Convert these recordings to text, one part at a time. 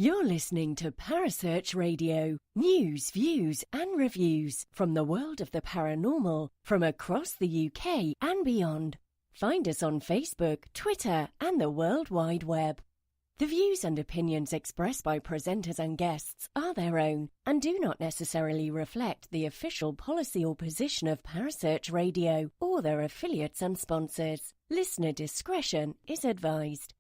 You're listening to Parasearch Radio, news, views and reviews from the world of the paranormal from across the UK and beyond. Find us on Facebook, Twitter and the World Wide Web. The views and opinions expressed by presenters and guests are their own and do not necessarily reflect the official policy or position of Parasearch Radio or their affiliates and sponsors. Listener discretion is advised.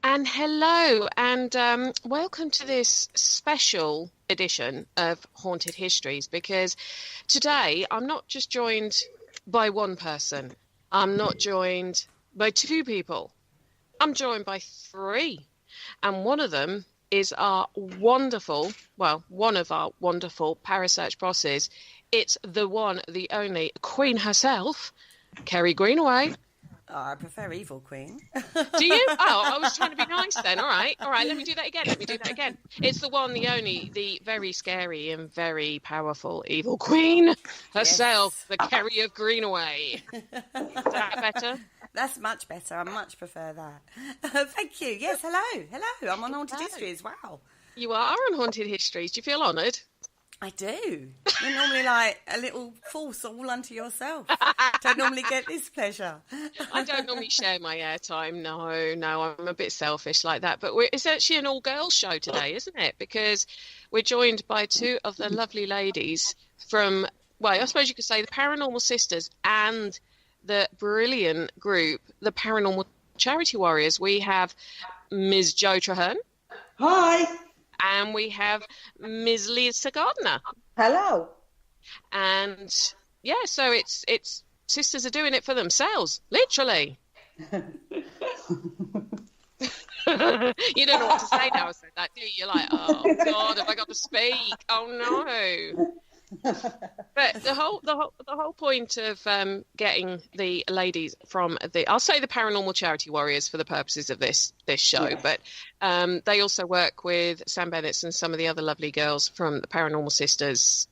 And hello, and welcome to this special edition of Haunted Histories, because today I'm not just joined by one person. I'm not joined by two people. I'm joined by three. And one of them is one of our wonderful Parasearch bosses. It's the one, the only Queen herself, Kerry Greenaway. Oh, I prefer Evil Queen. Do you? Oh, I was trying to be nice then. All right. Let me do that again. It's the one, the only, the very scary and very powerful Evil Queen herself, yes. The Kerry of Greenaway. Is that better? That's much better. I much prefer that. Thank you. Yes, hello. I'm on Haunted Histories. Wow. You are on Haunted Histories. Do you feel honoured? I do. You're normally like a little force all unto yourself. Don't normally get this pleasure. I don't normally share my airtime. No, I'm a bit selfish like that. But it's actually an all-girls show today, isn't it? Because we're joined by two of the lovely ladies from, well, I suppose you could say the Paranormal Sisters and the brilliant group, the Paranormal Charity Warriors. We have Ms. Jo Traherne. Hi. And we have Ms. Lisa Gardner. Hello. And yeah, so it's sisters are doing it for themselves, literally. You don't know what to say now I said that, do you? You're like, oh God, have I got to speak? Oh no. But the whole point of getting the ladies from I'll say the Paranormal Charity Warriors for the purposes of this show, yeah. But they also work with Sam Bennett and some of the other lovely girls from the Paranormal Sisters.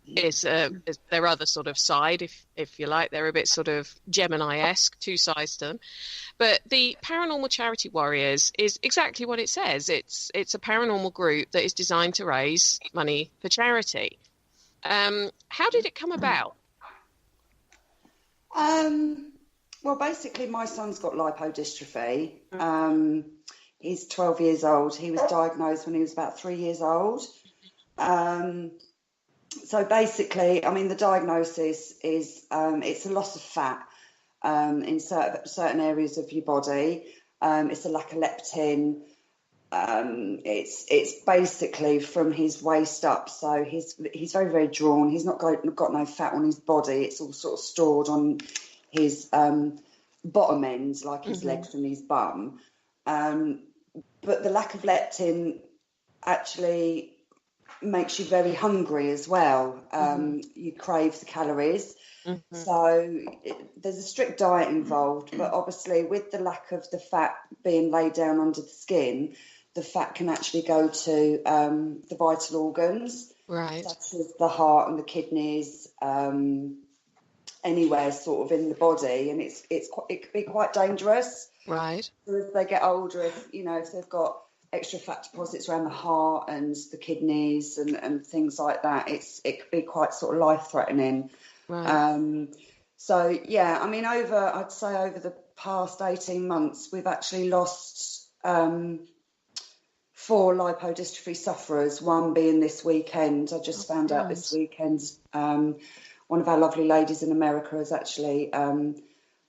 Is their other sort of side, if you like. They're a bit sort of Gemini-esque, two sides to them. But the Paranormal Charity Warriors is exactly what it says. It's a paranormal group that is designed to raise money for charity. How did it come about? Well, basically, my son's got lipodystrophy. He's 12 years old. He was diagnosed when he was about 3 years old. So basically, I mean, the diagnosis is it's a loss of fat in certain areas of your body. It's a lack of leptin. It's basically from his waist up, so he's very, very drawn. He's not got no fat on his body. It's all sort of stored on his bottom ends, like his legs and his bum. But the lack of leptin actually makes you very hungry as well. You crave the calories. So there's a strict diet involved, but obviously with the lack of the fat being laid down under the skin, the fat can actually go to the vital organs, right, such as the heart and the kidneys, anywhere sort of in the body, and it can be quite dangerous. Right. So as they get older, if they've got extra fat deposits around the heart and the kidneys and things like that, it could be quite sort of life-threatening. Right. So yeah, I mean, I'd say over the past 18 months, we've actually lost 4 lipodystrophy sufferers, one being this weekend. I just found out this weekend one of our lovely ladies in America has actually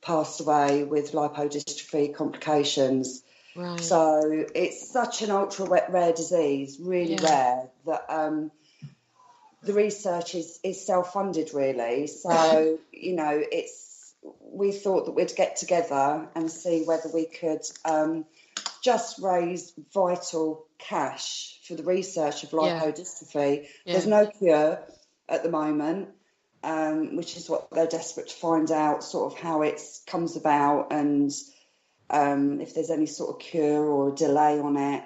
passed away with lipodystrophy complications. Right. So it's such an ultra rare disease, really rare, that the research is self-funded, really. So, we thought that we'd get together and see whether we could just raise vital cash for the research of lipodystrophy. Yeah. There's no cure at the moment, which is what they're desperate to find out, sort of how it comes about and if there's any sort of cure or a delay on it.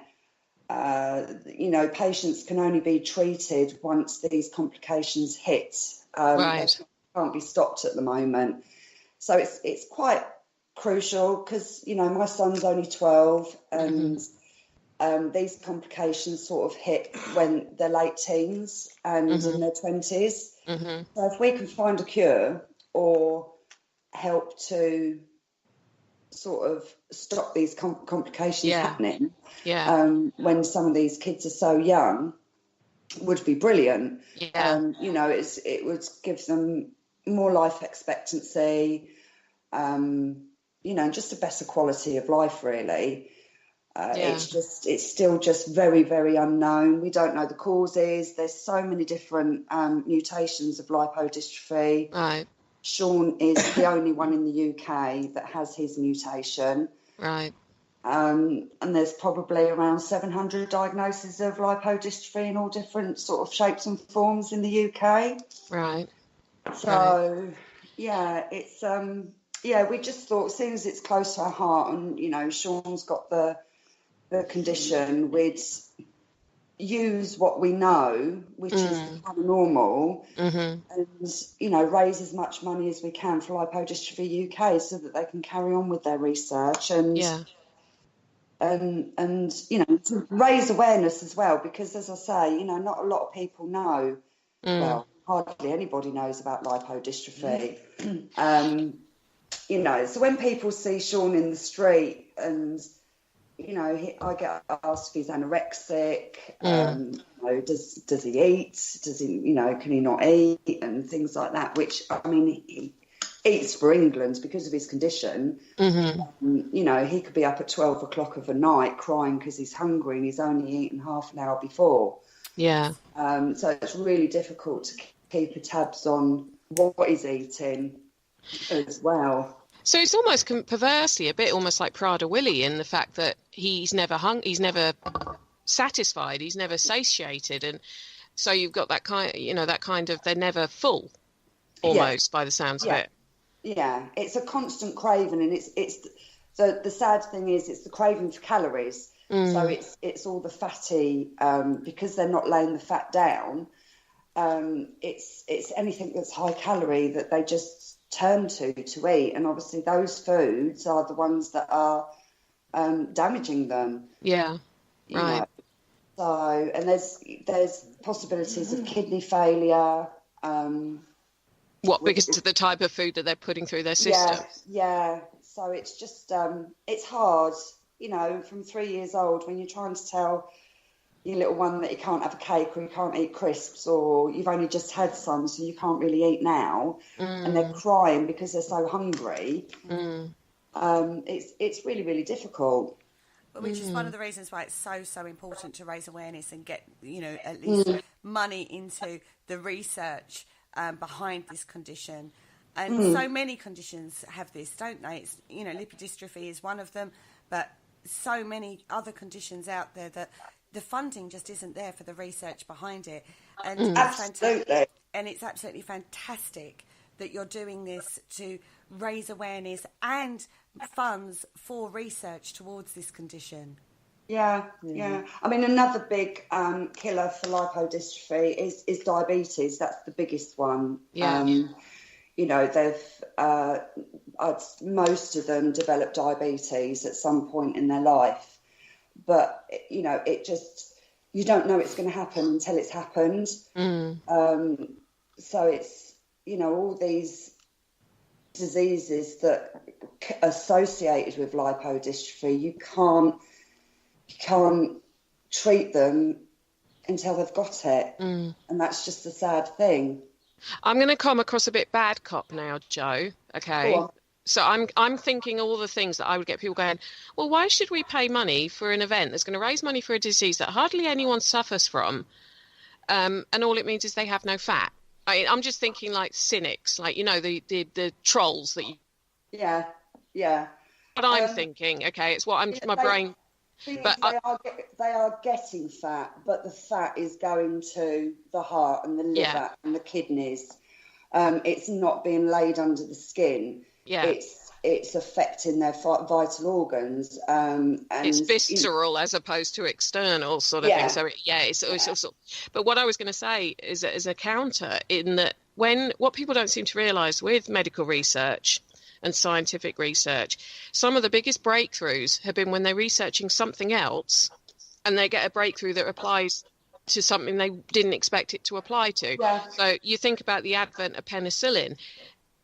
Patients can only be treated once these complications hit. Right. They can't be stopped at the moment. So it's quite crucial because, you know, my son's only 12 and these complications sort of hit when they're late teens and in their 20s. So if we can find a cure or help to sort of stop these complications happening when some of these kids are so young, would be brilliant. You know, it would give them more life expectancy, you know, just a better quality of life, really. It's still just very, very unknown. We don't know the causes. There's so many different mutations of lipodystrophy. Right. Sean is the only one in the UK that has his mutation. Right. And there's probably around 700 diagnoses of lipodystrophy in all different sort of shapes and forms in the UK. Right. So, it's we just thought, as soon as it's close to our heart, and you know, Sean's got the condition, we'd use what we know, which is the paranormal, and you know, raise as much money as we can for Lipodystrophy UK, so that they can carry on with their research and you know, to raise awareness as well, because as I say, you know, not a lot of people know. Well, hardly anybody knows about lipodystrophy. You know, so when people see Sean in the street and, you know, I get asked if he's anorexic, you know, does he eat? Does he, you know, can he not eat? And things like that, which, I mean, he eats for England because of his condition. You know, he could be up at 12 o'clock of a night crying because he's hungry and he's only eaten half an hour before. So it's really difficult to keep a tabs on what he's eating as well. So it's almost perversely a bit almost like Prada Willie in the fact that he's never he's never satisfied, he's never satiated, and so you've got that kind, you know, that kind of, they're never full, almost by the sounds of it. Yeah, it's a constant craving, and it's the sad thing is it's the craving for calories. So it's all the fatty, because they're not laying the fat down. It's anything that's high calorie that they just turn to eat, and obviously those foods are the ones that are damaging them. You know. So, and there's possibilities of kidney failure. Because of the type of food that they're putting through their system. So it's just it's hard, you know, from 3 years old when you're trying to tell your little one that you can't have a cake or you can't eat crisps, or you've only just had some so you can't really eat now, and they're crying because they're so hungry. It's really, really difficult. Which is one of the reasons why it's so important to raise awareness and get, you know, at least money into the research behind this condition. And so many conditions have this, don't they? It's, you know, lipodystrophy is one of them, but so many other conditions out there that the funding just isn't there for the research behind it. And Absolutely. And it's absolutely fantastic that you're doing this to raise awareness and funds for research towards this condition. Yeah. I mean, another big killer for lipodystrophy is diabetes. That's the biggest one. You know, most of them develop diabetes at some point in their life. But, you know, you don't know it's going to happen until it's happened. So it's, you know, all these diseases that are associated with lipodystrophy, you can't treat them until they've got it. And that's just a sad thing. I'm going to come across a bit bad cop now, Joe. Okay. So I'm thinking all the things that I would get people going, well, why should we pay money for an event that's going to raise money for a disease that hardly anyone suffers from, and all it means is they have no fat? I'm just thinking like cynics, like, you know, the trolls that you... Yeah. What I'm thinking, okay, it's what my brain... But they are getting fat, but the fat is going to the heart and the liver and the kidneys. It's not being laid under the skin. It's affecting their vital organs. And it's visceral as opposed to external sort of thing. So it's also. But what I was going to say is that as a counter, in that what people don't seem to realise with medical research, and scientific research. Some of the biggest breakthroughs have been when they're researching something else and they get a breakthrough that applies to something they didn't expect it to apply to. Yeah. So you think about the advent of penicillin.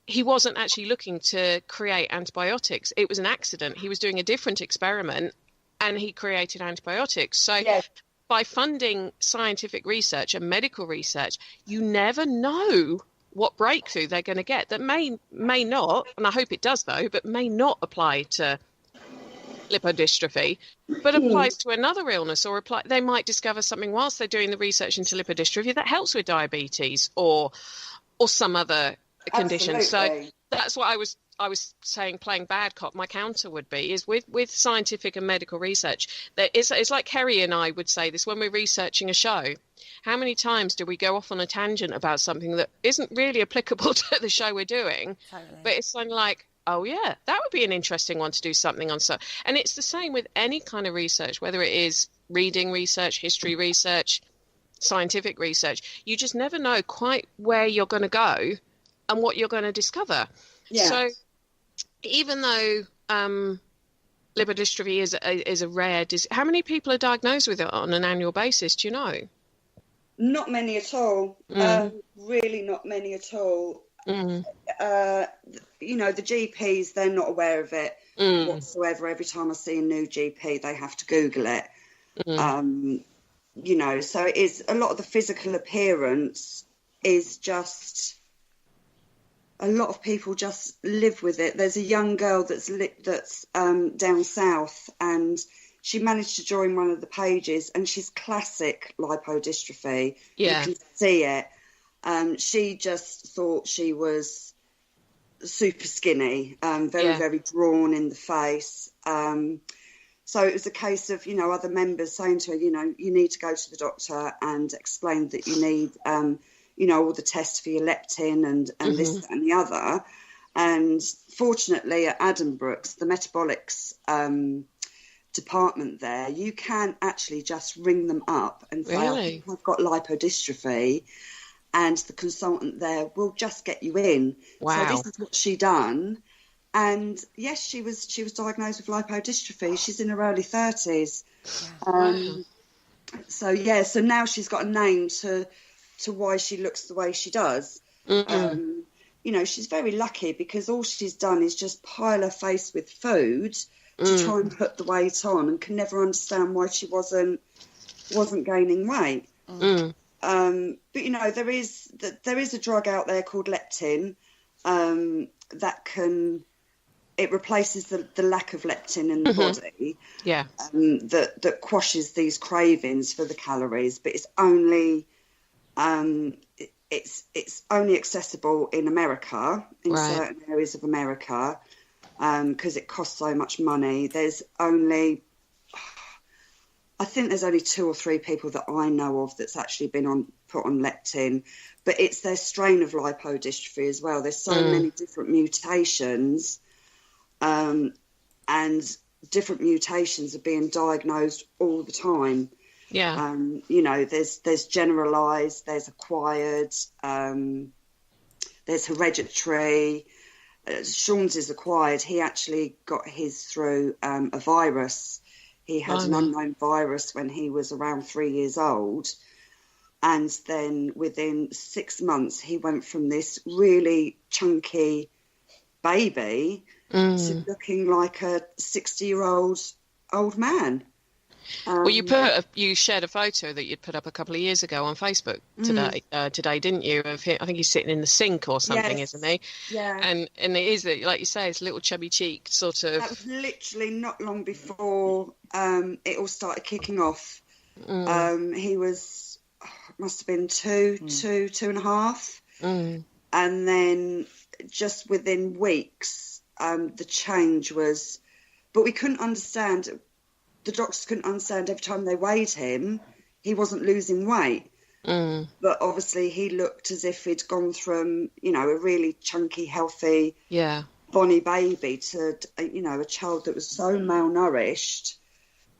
He wasn't actually looking to create antibiotics. It was an accident. He was doing a different experiment and he created antibiotics. So Yes. by funding scientific research and medical research, you never know what breakthrough they're going to get that may not, and I hope it does though, but may not apply to lipodystrophy, but applies to another illness, or they might discover something whilst they're doing the research into lipodystrophy that helps with diabetes or some other condition. Absolutely. So that's what I was saying, playing bad cop. My counter would be is with scientific and medical research, it's like Kerry and I would say this when we're researching a show. How many times do we go off on a tangent about something that isn't really applicable to the show we're doing? Totally. But it's something like, oh yeah, that would be an interesting one to do something on. So, and it's the same with any kind of research, whether it is reading research, history research, scientific research. You just never know quite where you're going to go and what you're going to discover. Yeah. So even though lipodystrophy is a rare disease, how many people are diagnosed with it on an annual basis? Do you know? Not many at all. Really not many at all. The GPs, they're not aware of it whatsoever. Every time I see a new GP, they have to Google it. So it is, a lot of the physical appearance is just, a lot of people just live with it. There's a young girl that's down south, and she managed to join one of the pages, and she's classic lipodystrophy. Yeah. You can see it. She just thought she was super skinny, very drawn in the face. So it was a case of, other members saying to her, you need to go to the doctor and explain that you need, all the tests for your leptin and this, that and the other. And fortunately at Addenbrooke's, the metabolics department there, you can actually just ring them up and say, Really? I've got lipodystrophy, and the consultant there will just get you in. Wow. So this is what she done. And yes, she was diagnosed with lipodystrophy. She's in her early 30s. So now she's got a name to why she looks the way she does. She's very lucky because all she's done is just pile her face with food to try and put the weight on, and can never understand why she wasn't gaining weight. But there is a drug out there called leptin that it replaces the lack of leptin in the body. Yeah. That quashes these cravings for the calories, but it's only it's only accessible in America, in certain areas of America, because it costs so much money. There's only 2 or 3 people that I know of that's actually been put on leptin, but it's their strain of lipodystrophy as well. There's so many different mutations, and different mutations are being diagnosed all the time. Yeah. There's generalised, there's acquired, there's hereditary. Sean's is acquired. He actually got his through a virus. He had an unknown virus when he was around 3 years old. And then within 6 months, he went from this really chunky baby to looking like a 60-year-old old man. Well, you shared a photo that you'd put up a couple of years ago on Facebook today, didn't you? Of him, I think he's sitting in the sink or something, isn't he? Yeah. And it is, like you say, it's a little chubby cheek sort of. That was literally not long before it all started kicking off. He was, must have been two and a half. And then just within weeks, the change was, but we couldn't understand. The doctors couldn't understand, every time they weighed him, he wasn't losing weight. But obviously he looked as if he'd gone from, a really chunky, healthy, bonny baby to, a child that was so malnourished.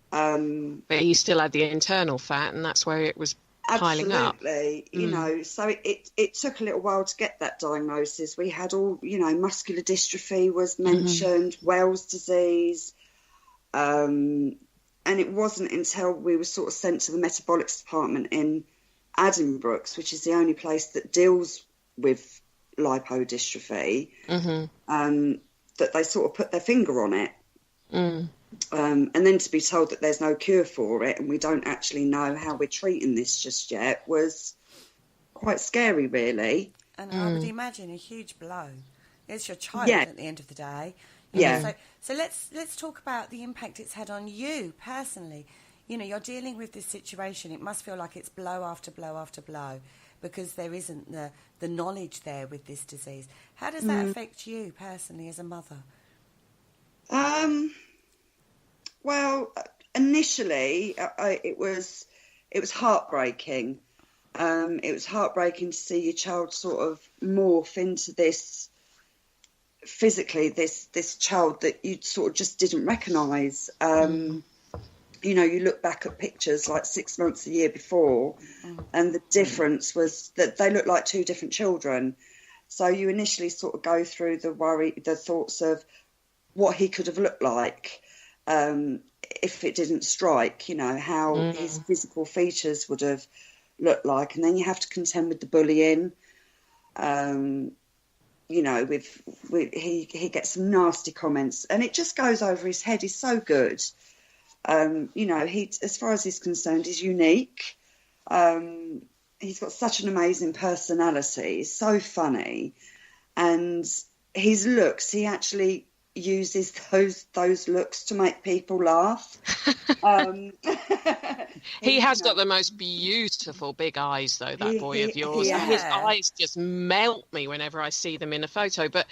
But he still had the internal fat, and that's where it was piling up. Absolutely. You know, so it took a little while to get that diagnosis. We had all, you know, muscular dystrophy was mentioned, Wells disease, and it wasn't until we were sort of sent to the metabolics department in Addenbrooke's, which is the only place that deals with lipodystrophy, that they sort of put their finger on it. And then to be told that there's no cure for it and we don't actually know how we're treating this just yet was quite scary, really. And I would imagine a huge blow. It's your child at the end of the day. You know, so let's talk about the impact it's had on you personally. You know, you're dealing with this situation. It must feel like it's blow after blow after blow because there isn't the knowledge there with this disease. How does that affect you personally as a mother? Well, initially, it was heartbreaking. It was heartbreaking to see your child sort of morph into this physically, this child that you sort of just didn't recognise. You know, you look back at pictures like 6 months a year before, and the difference was that they look like two different children. So you initially sort of go through the thoughts of what he could have looked like. If it didn't strike, you know, how his physical features would have looked like. And then you have to contend with the bullying. You know, he gets some nasty comments and it just goes over his head. He's so good. You know, as far as he's concerned, he's unique. He's got such an amazing personality. He's so funny. And his looks, he actually uses those looks to make people laugh. He has got the most beautiful big eyes, though, that boy of yours. His eyes just melt me whenever I see them in a photo. But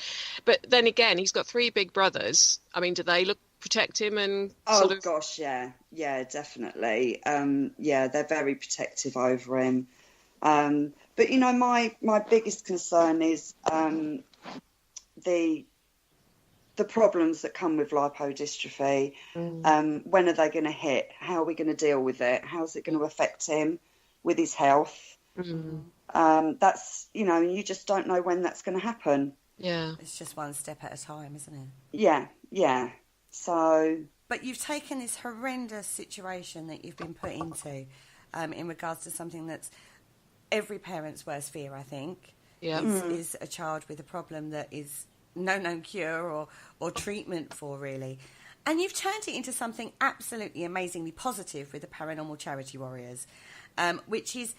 then again, he's got 3 big brothers. I mean, do they protect him and gosh, yeah, definitely. They're very protective over him. But you know, my biggest concern is the problems that come with lipodystrophy. When are they going to hit? How are we going to deal with it? How's it going to affect him with his health? That's, you know, you just don't know when that's going to happen. Yeah, it's just one step at a time, isn't it? Yeah. So, but you've taken this horrendous situation that you've been put into, in regards to something that's every parent's worst fear, I think. Yeah, is a child with a problem that is no known cure or treatment for, really. And you've turned it into something absolutely amazingly positive with the Paranormal Charity Warriors, which is,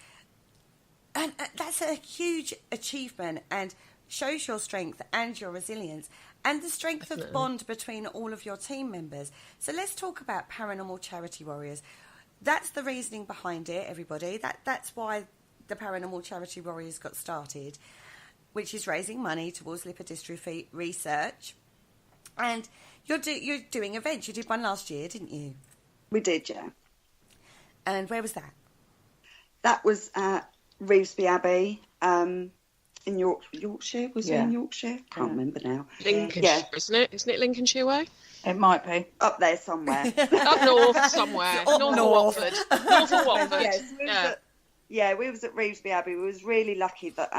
and that's a huge achievement and shows your strength and your resilience and the strength of the bond between all of your team members. So let's talk about Paranormal Charity Warriors. That's the reasoning behind it, everybody. That's why the Paranormal Charity Warriors got started, which is raising money towards lipodystrophy research. And you're doing events. You did one last year, didn't you? We did, yeah. And where was that? That was at Revesby Abbey, in Yorkshire. Was it in Yorkshire? Can't remember now. Lincolnshire, isn't it? Isn't it Lincolnshire way? It might be. Up there somewhere. Up north somewhere. North of Watford. North of Watford. Yes, we was at Revesby Abbey. We was really lucky that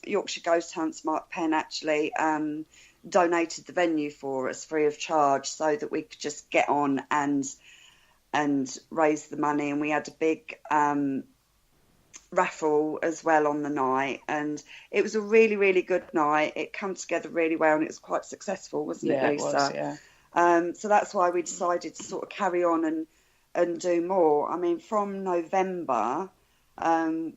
Yorkshire Ghost Hunts, Mark Penn, actually donated the venue for us free of charge so that we could just get on and raise the money. And we had a big raffle as well on the night, and it was a really, really good night. It came together really well and it was quite successful, wasn't it, Lisa? It was, so that's why we decided to sort of carry on and do more. I mean, from November,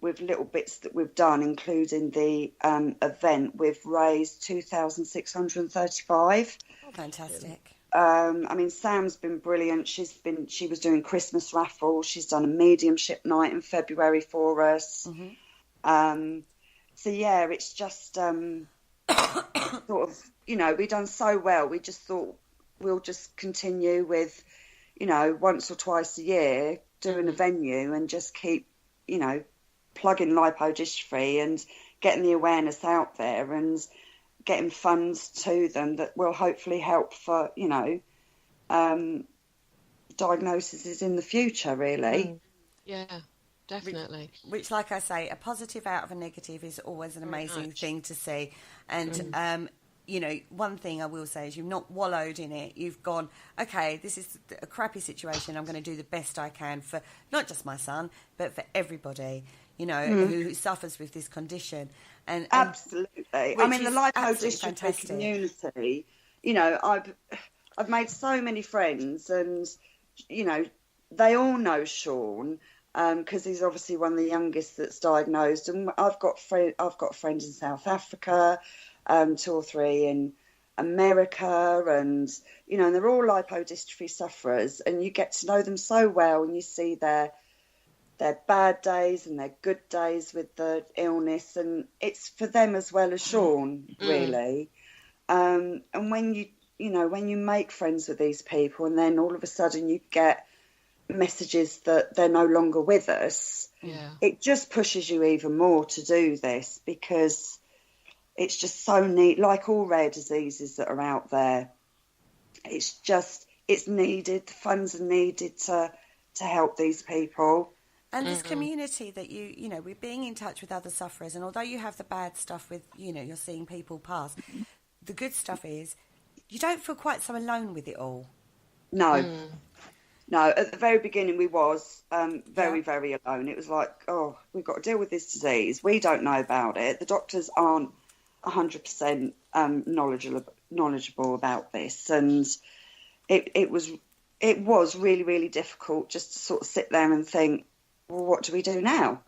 with little bits that we've done, including the event, we've raised 2,635. Oh, fantastic. I mean, Sam's been brilliant. She was doing Christmas raffle. She's done a mediumship night in February for us. So yeah, it's just sort of, you know, we've done so well. We just thought we'll just continue with, you know, once or twice a year doing a venue and just keep, you know, plugging lipodystrophy and getting the awareness out there and getting funds to them that will hopefully help for, you know, diagnoses in the future, really. Yeah. definitely. Which, like I say, a positive out of a negative is always an amazing thing to see. And, you know, one thing I will say is you've not wallowed in it. You've gone, okay, this is a crappy situation. I'm going to do the best I can for not just my son, but for everybody, you know, who suffers with this condition. And absolutely. I mean, the Lipodystrophy community, you know, I've made so many friends, and, you know, they all know Sean, because he's obviously one of the youngest that's diagnosed. And I've got friends in South Africa, 2 or 3 in America, and, you know, and they're all lipodystrophy sufferers, and you get to know them so well, and you see their bad days and their good days with the illness, and it's for them as well as Sean, really. And when you make friends with these people, and then all of a sudden you get messages that they're no longer with us, it just pushes you even more to do this, because it's just so neat. Like all rare diseases that are out there, it's needed. The funds are needed to help these people. And this community that you know, we're being in touch with other sufferers, and although you have the bad stuff with, you know, you're seeing people pass, the good stuff is you don't feel quite so alone with it all. No. No, at the very beginning we was very, very alone. It was like, oh, we've got to deal with this disease. We don't know about it. The doctors aren't 100% knowledgeable about this, and it was really, really difficult just to sort of sit there and think, well, what do we do now?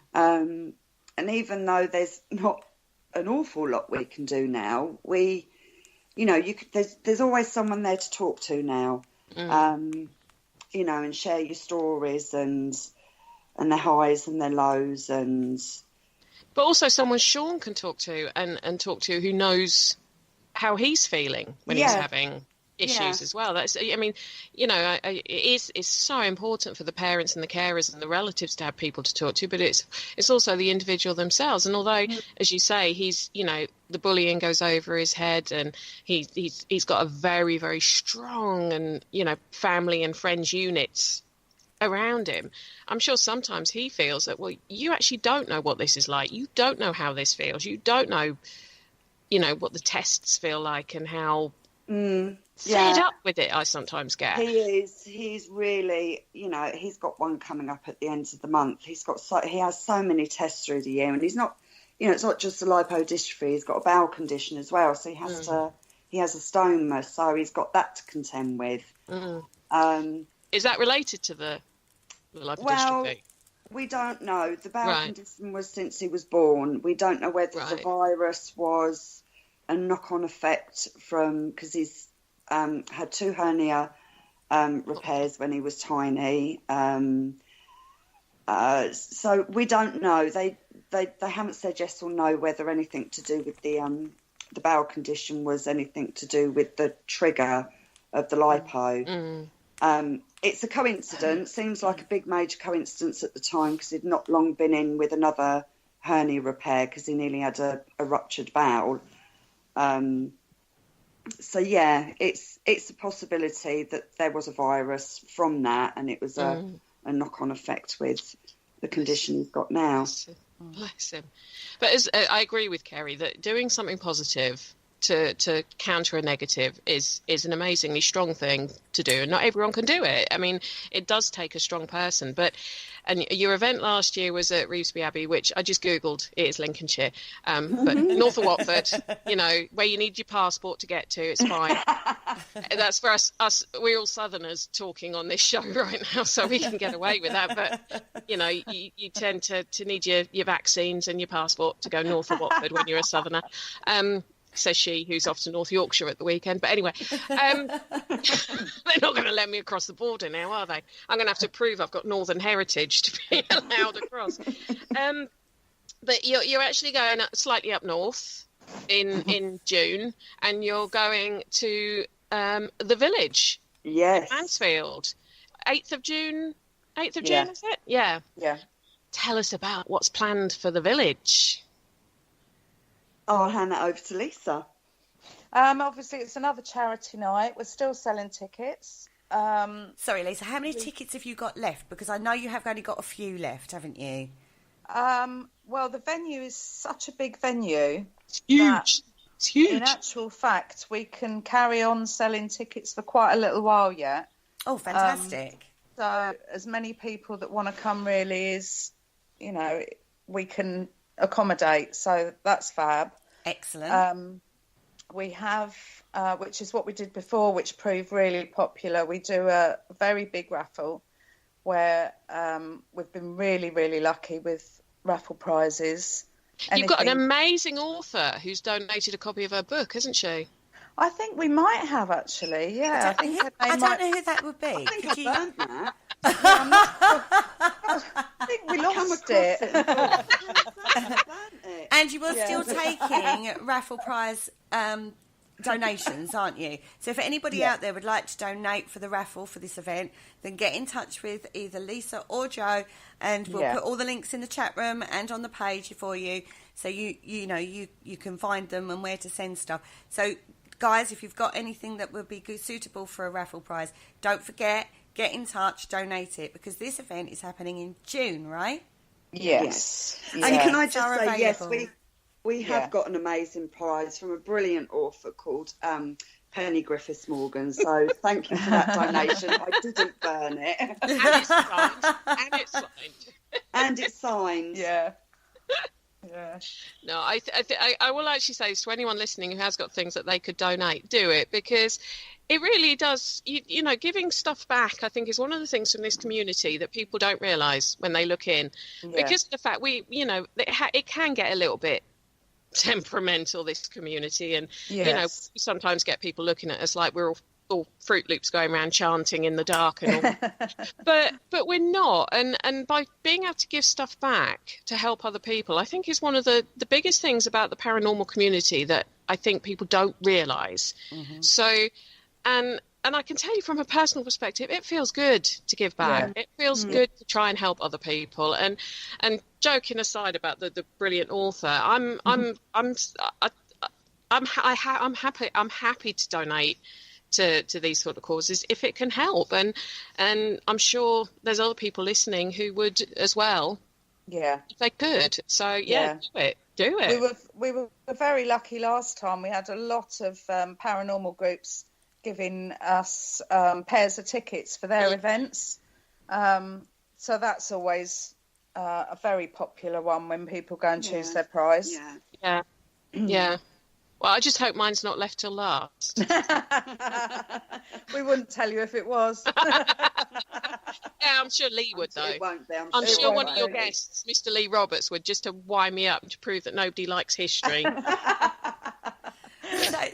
And even though there's not an awful lot we can do now, there's always someone there to talk to now, you know, and share your stories and their highs and their lows, but also someone Sean can talk to and talk to who knows how he's feeling when he's having issues as well. That's, I mean, you know, it's so important for the parents and the carers and the relatives to have people to talk to, but it's also the individual themselves. And although, as you say, he's, you know, the bullying goes over his head, and he's got a very, very strong and, you know, family and friends units around him, I'm sure sometimes he feels that, well, you actually don't know what this is like. You don't know how this feels. You don't know, you know, what the tests feel like and how fed up with it I sometimes get. He's really, you know, he's got one coming up at the end of the month. He has so many tests through the year, and he's not, you know, it's not just the lipodystrophy. He's got a bowel condition as well, so he has a stoma, so he's got that to contend with. Is that related to the lipodystrophy? Well, we don't know. The bowel condition was since he was born. We don't know whether the virus was a knock-on effect from, because he's had 2 hernia repairs when he was tiny. So we don't know. They haven't said yes or no whether anything to do with the bowel condition was anything to do with the trigger of the lipo. It's a coincidence. Seems like a big major coincidence at the time, because he'd not long been in with another hernia repair because he nearly had a ruptured bowel. So yeah, it's a possibility that there was a virus from that, and it was a knock-on effect with the condition he's got now. Bless him. But I agree with Kerry that doing something positive to counter a negative is an amazingly strong thing to do, and not everyone can do it. I mean, it does take a strong person. And your event last year was at Revesby Abbey, which I just googled. It is Lincolnshire, but north of Watford. You know, where you need your passport to get to. It's fine. That's for us. We're all Southerners talking on this show right now, so we can get away with that. But you know, you tend to need your vaccines and your passport to go north of Watford when you're a Southerner. Says she, who's off to North Yorkshire at the weekend. But anyway, they're not going to let me across the border now, are they? I'm going to have to prove I've got Northern heritage to be allowed across. But you're actually going slightly up north in June, and you're going to the village. Yes. Mansfield. 8th of June, is it? Yeah. Yeah. Tell us about what's planned for the village. I'll hand that over to Lisa. Obviously, it's another charity night. We're still selling tickets. Sorry, Lisa, how many tickets have you got left? Because I know you have only got a few left, haven't you? Well, the venue is such a big venue. It's huge. It's huge. In actual fact, we can carry on selling tickets for quite a little while yet. Oh, fantastic. So as many people that want to come really is, we can accommodate. So that's fab. Excellent. We have, which is what we did before, which proved really popular. We do a very big raffle where we've been really, really lucky with raffle prizes. You've got an amazing author who's donated a copy of her book, hasn't she? I think we might have, actually. Yeah, I think I don't know who that would be. I think I burnt that. I think we lost it. And you are still taking raffle prize donations, aren't you? So if anybody out there would like to donate for the raffle for this event, then get in touch with either Lisa or Joe, and we'll put all the links in the chat room and on the page for you, so you can find them and where to send stuff. So guys, if you've got anything that would be suitable for a raffle prize, don't forget, get in touch, donate it, because this event is happening in June, right? Yes. And can I just say, available. yes, we have got an amazing prize from a brilliant author called Penny Griffiths Morgan. So thank you for that donation. I didn't burn it. And it's signed. And it's signed. Yeah. Yeah. No, I will actually say this to anyone listening who has got things that they could donate, do it, because it really does, giving stuff back, I think, is one of the things from this community that people don't realise when they look in. Yeah. Because of the fact it can get a little bit temperamental, this community, and, we sometimes get people looking at us like we're all Fruit Loops going around chanting in the dark and all. but we're not, and by being able to give stuff back to help other people, I think is one of the biggest things about the paranormal community that I think people don't realise. Mm-hmm. So and I can tell you from a personal perspective, it feels good to give back. It feels good to try and help other people. And joking aside about the brilliant author, I'm happy to donate to these sort of causes if it can help, and I'm sure there's other people listening who would as well, if they could. So do it. We were very lucky last time. We had a lot of paranormal groups giving us pairs of tickets for their events, so that's always a very popular one when people go and choose their prize. Yeah. Well, I just hope mine's not left till last. We wouldn't tell you if it was. Yeah, I'm sure Lee would, though. It won't be. I'm sure one of your guests, Mr. Lee Roberts, would, just to wind me up to prove that nobody likes history.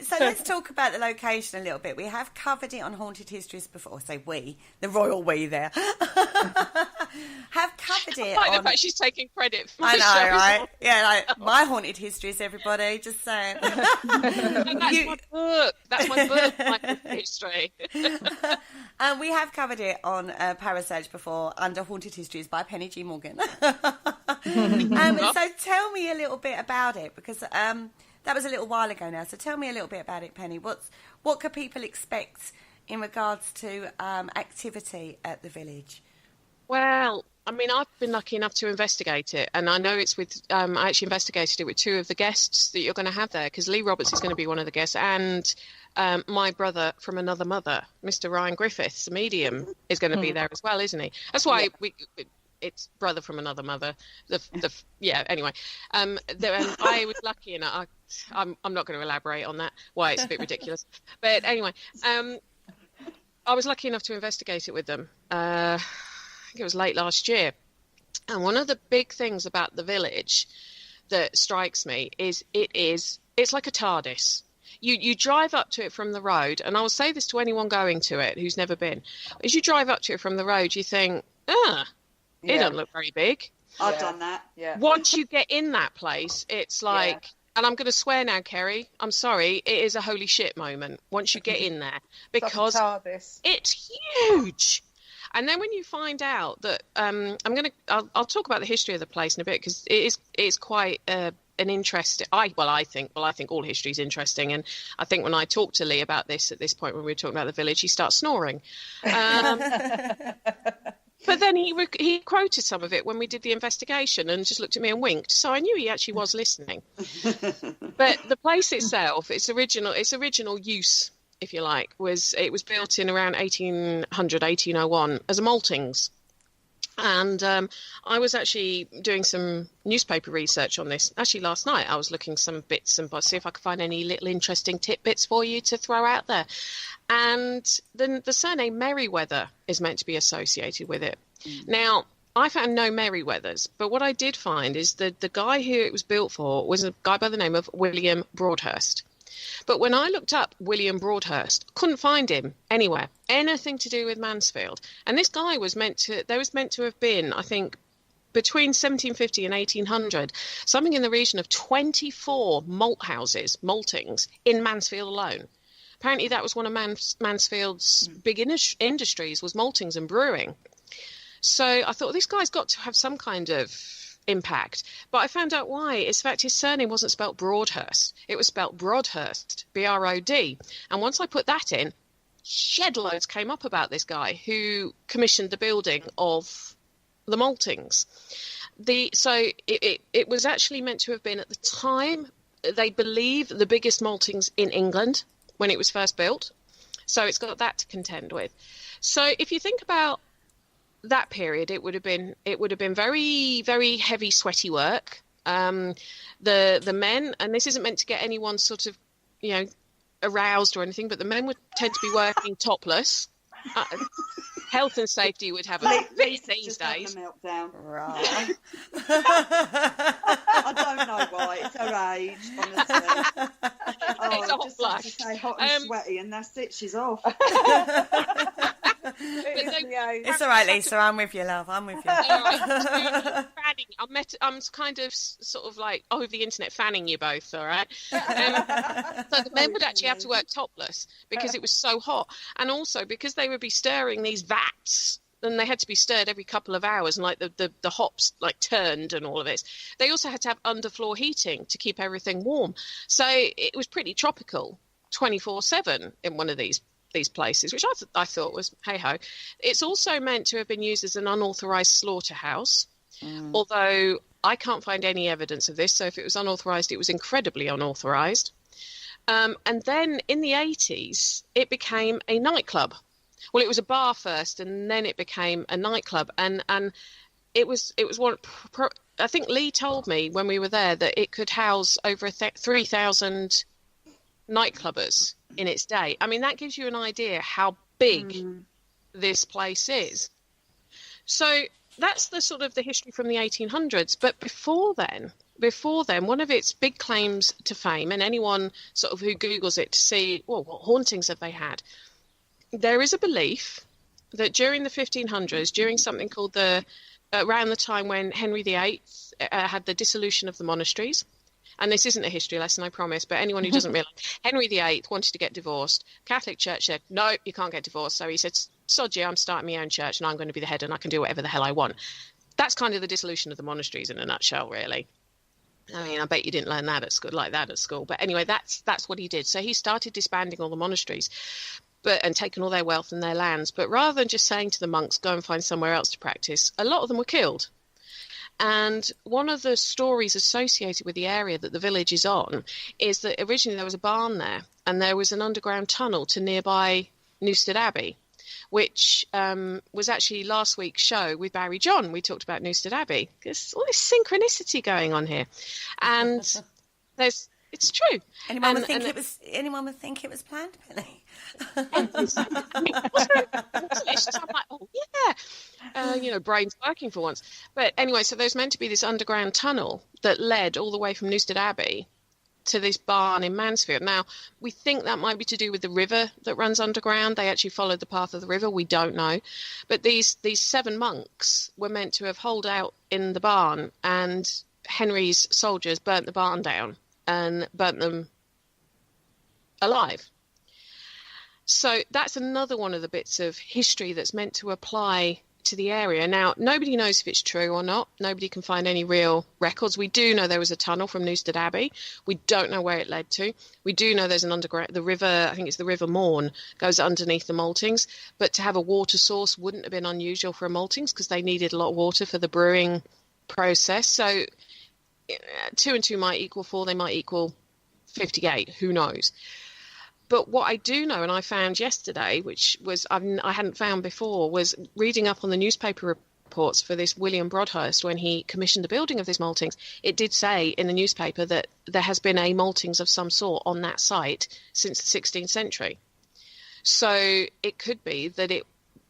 So let's talk about the location a little bit. We have covered it on Haunted Histories before. Say we, the royal we there. Have covered it. I like the fact she's taking credit for I the know, show. right? Yeah, like my Haunted Histories, everybody. Just saying. And that's my book. That's my book, my Haunted History. And we have covered it on Parasearch before under Haunted Histories by Penny G. Morgan. So tell me a little bit about it, because that was a little while ago now. So tell me a little bit about it, Penny. What could people expect in regards to activity at the village? Well, I mean, I've been lucky enough to investigate it, and I know it's with. I actually investigated it with two of the guests that you're going to have there, because Lee Roberts is going to be one of the guests, and my brother from another mother, Mr. Ryan Griffiths, the medium, is going to be there as well, isn't he? That's why it's brother from another mother. Anyway, and I was lucky enough. I'm not going to elaborate on that. Why it's a bit ridiculous, but anyway, I was lucky enough to investigate it with them. I think it was late last year, and one of the big things about the village that strikes me is it's like a TARDIS. You drive up to it from the road, and I will say this to anyone going to it who's never been. As you drive up to it from the road, you think, it doesn't look very big. I've done that. Yeah. Once you get in that place, it's like, and I'm going to swear now, Kerry, I'm sorry, it is a holy shit moment once you get in there, because it's huge. And then when you find out that I'll talk about the history of the place in a bit, because it is quite an interest. I think all history is interesting, and I think when I talked to Lee about this at this point when we were talking about the village, he starts snoring. But then he quoted some of it when we did the investigation and just looked at me and winked. So I knew he actually was listening. But the place itself, its original use, if you like, was built in around 1801 as a maltings. And I was actually doing some newspaper research on this. Actually, last night I was looking some bits and bobs, see if I could find any little interesting tidbits for you to throw out there. And then the surname Merryweather is meant to be associated with it. Now, I found no Merryweathers, but what I did find is that the guy who it was built for was a guy by the name of William Broadhurst. But when I looked up William Broadhurst, couldn't find him anywhere, anything to do with Mansfield. And this guy was meant to have been, I think, between 1750 and 1800, something in the region of 24 malt houses, maltings, in Mansfield alone. Apparently that was one of Mansfield's big industries, was maltings and brewing. So I thought, this guy's got to have some kind of impact. But I found out why. It's in fact his surname wasn't spelt Broadhurst. It was spelt Broadhurst, B-R-O-D. And once I put that in, shed loads came up about this guy who commissioned the building of the maltings. So it was actually meant to have been, at the time, they believe, the biggest maltings in England when it was first built. So it's got that to contend with. So if you think about that period, it would have been very, very heavy, sweaty work. The men, and this isn't meant to get anyone sort of, aroused or anything, but the men would tend to be working topless. Health and safety would have a fit these days. A meltdown. Right. I don't know why. It's her age, honestly. It's a hot just flush. To say hot and sweaty, and that's it. She's off. It's all right, Lisa. I'm with you, love. I'm with you. Fanning. I'm kind of sort of like over the internet fanning you both. All right. So the men would actually have to work topless because it was so hot, and also because they would be stirring these vats. And they had to be stirred every couple of hours, and like the hops like turned and all of this. They also had to have underfloor heating to keep everything warm. So it was pretty tropical, 24/7 in one of these places, which I thought was hey-ho. It's also meant to have been used as an unauthorised slaughterhouse, although I can't find any evidence of this. So if it was unauthorised, it was incredibly unauthorised. And then in the 80s, it became a nightclub. Well, it was a bar first, and then it became a nightclub. And it was what I think Lee told me when we were there, that it could house over 3,000 nightclubbers in its day. I mean, that gives you an idea how big this place is. So that's the sort of the history from the 1800s. But before then, one of its big claims to fame, and anyone sort of who Googles it to see, well, what hauntings have they had? There is a belief that during the 1500s, during something called around the time when Henry VIII had the dissolution of the monasteries, and this isn't a history lesson, I promise, but anyone who doesn't realise, Henry VIII wanted to get divorced. Catholic Church said, no, you can't get divorced. So he said, sod you, I'm starting my own church and I'm going to be the head and I can do whatever the hell I want. That's kind of the dissolution of the monasteries in a nutshell, really. I mean, I bet you didn't learn that at school. But anyway, that's what he did. So he started disbanding all the monasteries and taking all their wealth and their lands. But rather than just saying to the monks, go and find somewhere else to practice, a lot of them were killed. And one of the stories associated with the area that the village is on is that originally there was a barn there, and there was an underground tunnel to nearby Newstead Abbey, which was actually last week's show with Barry John. We talked about Newstead Abbey. There's all this synchronicity going on here. And it's true. Anyone would think it was planned, Penny? It's just, I'm like, oh yeah, brain's working for once. But anyway, so there's meant to be this underground tunnel that led all the way from Newstead Abbey to this barn in Mansfield. Now, we think that might be to do with the river that runs underground. They actually followed the path of the river. We don't know. But these 7 monks were meant to have holed out in the barn, and Henry's soldiers burnt the barn down and burnt them alive. So that's another one of the bits of history that's meant to apply to the area. Now, nobody knows if it's true or not. Nobody can find any real records. We do know there was a tunnel from Newstead Abbey. We don't know where it led to. We do know there's an underground, the river, I think it's the River Morn, goes underneath the maltings. But to have a water source wouldn't have been unusual for a maltings because they needed a lot of water for the brewing process. So 2 and 2 might equal 4. They might equal 58. Who knows? But what I do know, and I found yesterday, which was I hadn't found before, was reading up on the newspaper reports for this William Broadhurst when he commissioned the building of this maltings. It did say in the newspaper that there has been a maltings of some sort on that site since the 16th century. So it could be that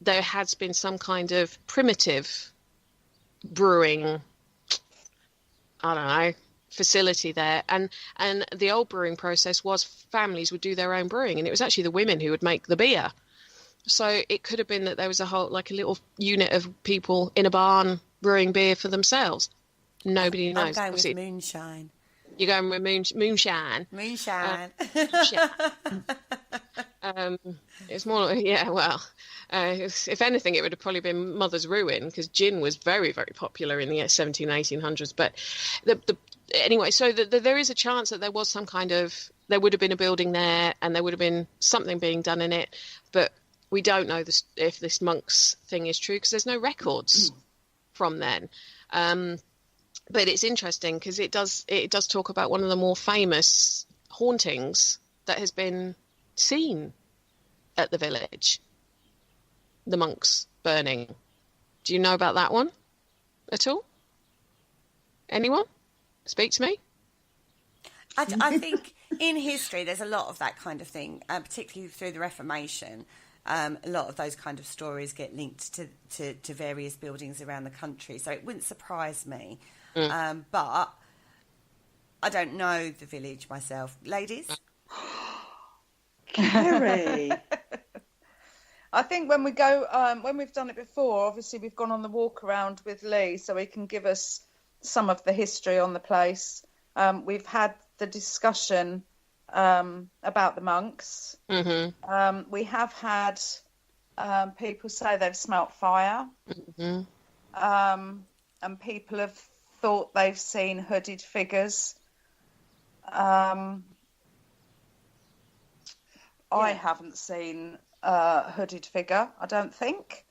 there has been some kind of primitive brewing, I don't know, facility there, and the old brewing process was families would do their own brewing, and it was actually the women who would make the beer. So it could have been that there was a little unit of people in a barn brewing beer for themselves. Nobody knows. I'm going with moonshine. You're going with moonshine. Moonshine. It's more, if anything, it would have probably been Mother's Ruin, because gin was very, very popular in the 1700s, 1800s. But anyway, so there is a chance that there was there would have been a building there, and there would have been something being done in it. But we don't know if this monks thing is true, because there's no records from then. But it's interesting because it does talk about one of the more famous hauntings that has been seen at the village, the monks burning. Do you know about that one at all? Anyone? Speak to me. I think in history there's a lot of that kind of thing, particularly through the Reformation. A lot of those kind of stories get linked to various buildings around the country, so it wouldn't surprise me. But I don't know the village myself. Ladies? Kerry. I think when we go, when we've done it before, obviously we've gone on the walk around with Lee, so he can give us some of the history on the place. We've had the discussion about the monks. Mm-hmm. We have had people say they've smelt fire. Mm-hmm. And people have thought they've seen hooded figures. I haven't seen a hooded figure, I don't think.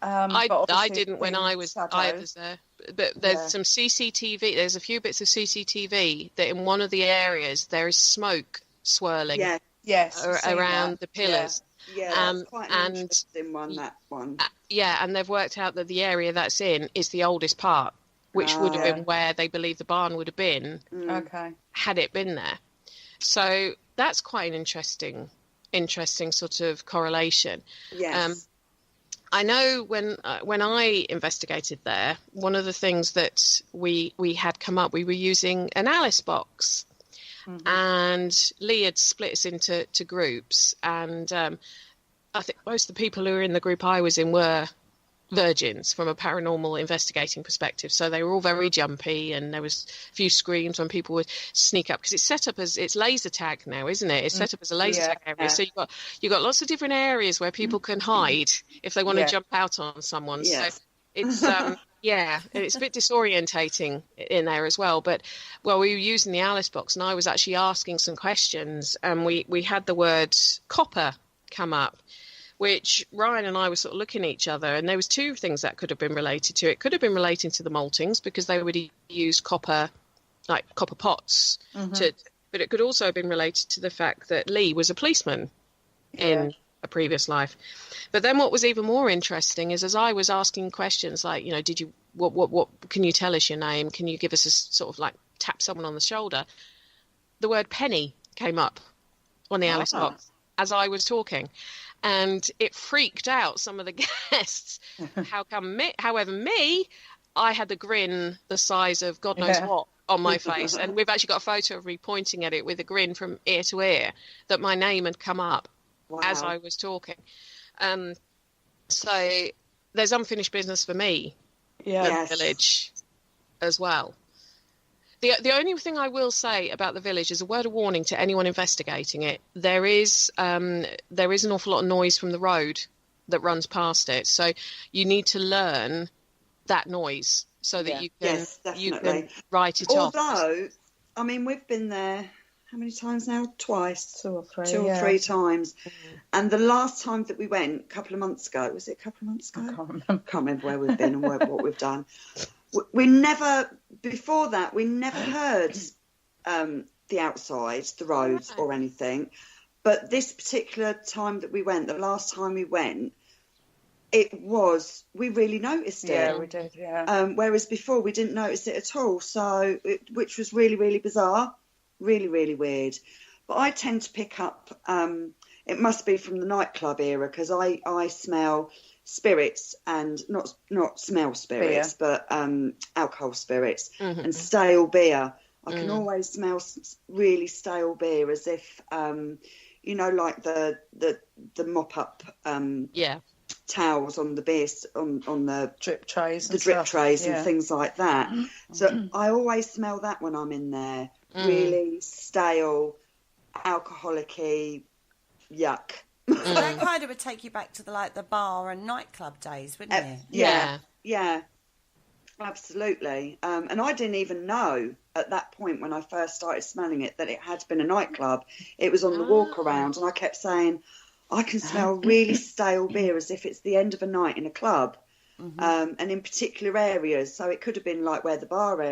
I didn't when I was there. But there's some CCTV. There's a few bits of CCTV that in one of the areas there is smoke swirling around the pillars. Yeah, that's quite an interesting one, that one. And they've worked out that the area that's in is the oldest part, which would have been where they believe the barn would have been had it been there. So that's quite an interesting sort of correlation. Yes. I know when I investigated there, one of the things that we had come up, we were using an Alice box. Mm-hmm. And Lee had split us into groups, and I think most of the people who were in the group I was in were virgins from a paranormal investigating perspective, so they were all very jumpy, and there was a few screams when people would sneak up, because it's set up as it's laser tag now, isn't it? It's set up as a laser tag area, so you've got lots of different areas where people can hide if they want to jump out on someone. So it's it's a bit disorientating in there as well. But we were using the Alice box, and I was actually asking some questions, and we had the word copper come up, which Ryan and I were sort of looking at each other, and there was two things that could have been related to it. It could have been relating to the maltings, because they would use copper, like copper pots, but it could also have been related to the fact that Lee was a policeman in a previous life. But then what was even more interesting is, as I was asking questions like, did you, what can you tell us your name? Can you give us a sort of like tap someone on the shoulder? The word penny came up on the Alice box as I was talking. And it freaked out some of the guests. However, I had the grin the size of God knows what on my face. And we've actually got a photo of me pointing at it with a grin from ear to ear, that my name had come up as I was talking. So there's unfinished business for me in the village as well. The only thing I will say about the village is a word of warning to anyone investigating it. There is an awful lot of noise from the road that runs past it. So you need to learn that noise so that you can write it off. Although, I mean, we've been there how many times now? Twice. Two or three times. And the last time that we went, a couple of months ago, was it a couple of months ago? I can't remember where we've been and what we've done. We never, before that, we never heard the outside, the roads or anything. But this particular time that we went, the last time we went, we really noticed it. Yeah, we did, yeah. Whereas before we didn't notice it at all. So, which was really, really bizarre, really, really weird. But I tend to pick up, it must be from the nightclub era, because I smell spirits and not smell spirits, but alcohol spirits and stale beer. I can always smell really stale beer, as if, like the mop up towels on the beer, on the drip trays, and things like that. So I always smell that when I'm in there. Really stale, alcoholic-y, yuck. So that kind of would take you back to the bar and nightclub days, wouldn't it? Yeah, absolutely. And I didn't even know at that point, when I first started smelling it, that it had been a nightclub. It was on the walk around, and I kept saying, I can smell really stale beer, as if it's the end of a night in a club, and in particular areas. So it could have been like where the bar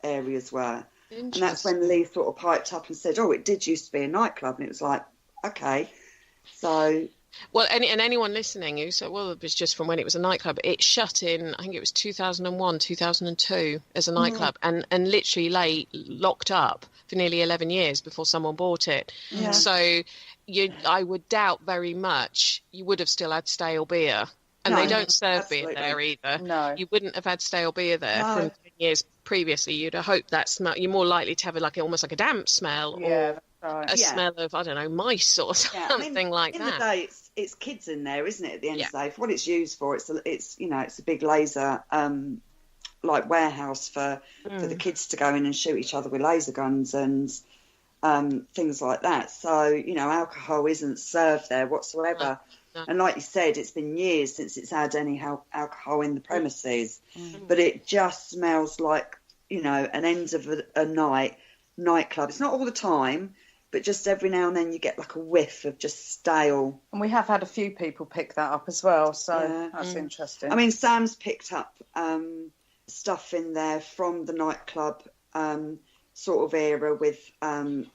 areas were. And that's when Lee sort of piped up and said, it did used to be a nightclub. And it was like, okay. So... Well, and anyone listening who said, it was just from when it was a nightclub, it shut in, I think it was 2001, 2002 as a nightclub, and literally lay locked up for nearly 11 years before someone bought it. Yeah. So I would doubt very much you would have still had stale beer. And they don't serve beer there either. No. You wouldn't have had stale beer there from 10 years previously. You'd have hoped that smell, you're more likely to have almost like a damp smell or a smell of, I don't know, mice or something like that. In the day, it's kids in there, isn't it, at the end of the day? For what it's used for, it's a big laser like warehouse for the kids to go in and shoot each other with laser guns and things like that. So, alcohol isn't served there whatsoever. No. And like you said, it's been years since it's had any alcohol in the premises, but it just smells like, an end of a nightclub. It's not all the time, but just every now and then you get like a whiff of just stale. And we have had a few people pick that up as well, so that's interesting. I mean, Sam's picked up stuff in there from the nightclub sort of era with some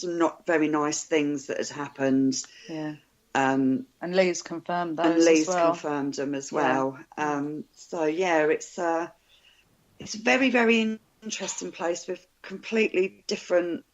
not very nice things that had happened. Yeah. And Lee's confirmed those. And Lee's confirmed them as well. So it's a very, very interesting place with completely different,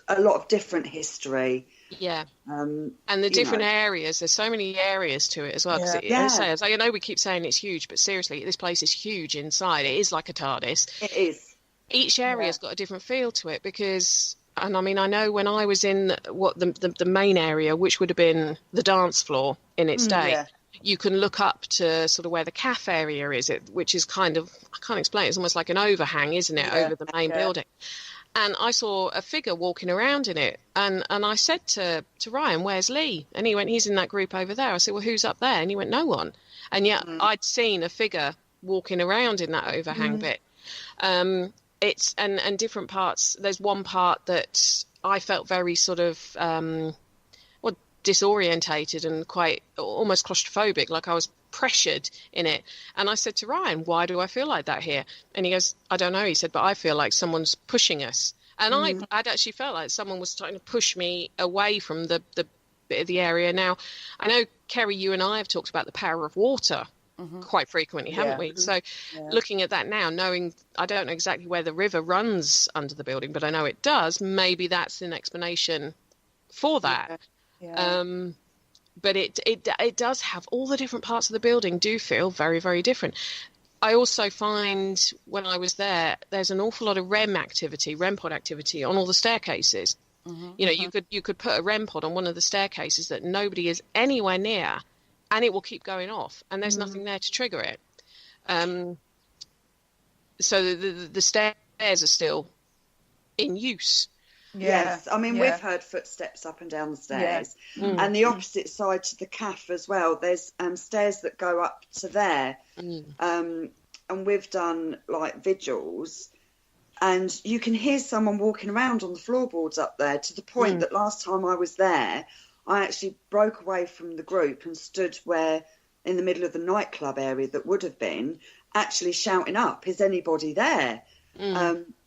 a lot of different history. Yeah. And the different areas. There's so many areas to it as well. Because I know we keep saying it's huge, but seriously, this place is huge inside. It is like a TARDIS. It is. Each area's got a different feel to it because. And I mean, I know when I was in the main area, which would have been the dance floor in its day, you can look up to sort of where the cafe area is, which is kind of, I can't explain, it's almost like an overhang, isn't it, over the main building. And I saw a figure walking around in it. And I said to Ryan, where's Lee? And he went, he's in that group over there. I said, well, who's up there? And he went, no one. And yet I'd seen a figure walking around in that overhang bit. It's and different parts. There's one part that I felt very sort of disorientated and quite almost claustrophobic, like I was pressured in it. And I said to Ryan, why do I feel like that here? And he goes, I don't know. He said, but I feel like someone's pushing us. And I'd actually felt like someone was trying to push me away from the bit of the area. Now, I know, Kerry, you and I have talked about the power of water quite frequently, haven't we? So looking at that now, knowing I don't know exactly where the river runs under the building, but I know it does, maybe that's an explanation for that. But it does have all the different parts of the building do feel very, very different. I also find when I was there, there's an awful lot of REM pod activity on all the staircases. You could put a REM pod on one of the staircases that nobody is anywhere near, and it will keep going off, and there's nothing there to trigger it. So the stairs are still in use. Yes, I mean, yeah. we've heard footsteps up and down the stairs, and the opposite side to the calf as well. There's stairs that go up to there, and we've done like vigils, and you can hear someone walking around on the floorboards up there, to the point that last time I was there, I actually broke away from the group and stood where, in the middle of the nightclub area that would have been, actually shouting up, "Is anybody there?"